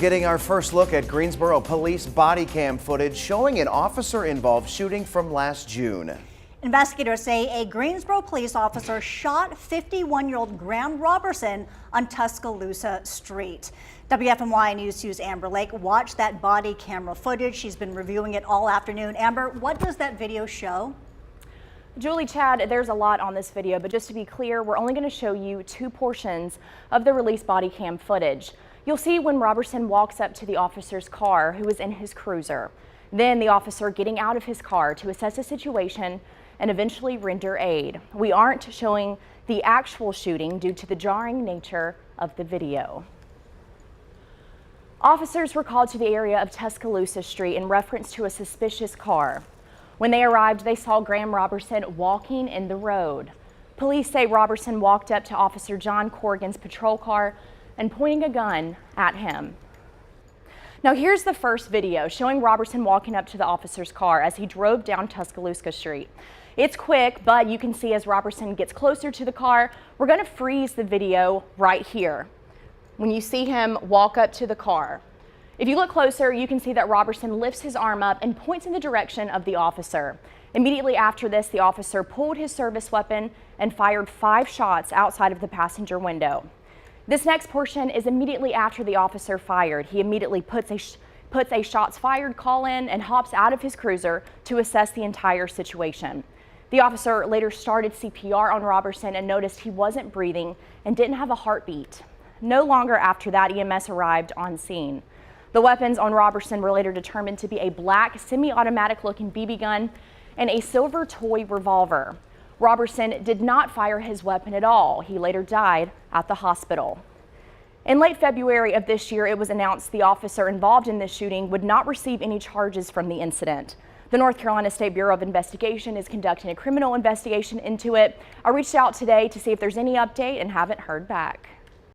Getting our first look at Greensboro police body cam footage showing an officer-involved shooting from last June. Investigators say a Greensboro police officer shot 51-year-old Graham Robertson on Tuscaloosa Street. WFMY News 2's Amber Lake watched that body camera footage. She's been reviewing it all afternoon. Amber, what does that video show? Julie, Chad, there's a lot on this video, but just to be clear, we're only going to show you two portions of the released body cam footage. You'll see when Robertson walks up to the officer's car, who is in his cruiser. Then the officer getting out of his car to assess the situation and eventually render aid. We aren't showing the actual shooting due to the jarring nature of the video. Officers were called to the area of Tuscaloosa Street in reference to a suspicious car. When they arrived, they saw Graham Robertson walking in the road. Police say Robertson walked up to Officer John Corrigan's patrol car and pointing a gun at him. Now here's the first video showing Robertson walking up to the officer's car as he drove down Tuscaloosa Street. It's quick, but you can see as Robertson gets closer to the car, we're going to freeze the video right here when you see him walk up to the car. If you look closer, you can see that Robertson lifts his arm up and points in the direction of the officer. Immediately after this, the officer pulled his service weapon and fired 5 shots outside of the passenger window. This next portion is immediately after the officer fired. He immediately puts a shots fired call in and hops out of his cruiser to assess the entire situation. The officer later started CPR on Robertson and noticed he wasn't breathing and didn't have a heartbeat. No longer after that, EMS arrived on scene. The weapons on Robertson were later determined to be a black semi-automatic looking BB gun and a silver toy revolver. Robertson did not fire his weapon at all. He later died at the hospital. In late February of this year, it was announced the officer involved in this shooting would not receive any charges from the incident. The North Carolina State Bureau of Investigation is conducting a criminal investigation into it. I reached out today to see if there's any update and haven't heard back.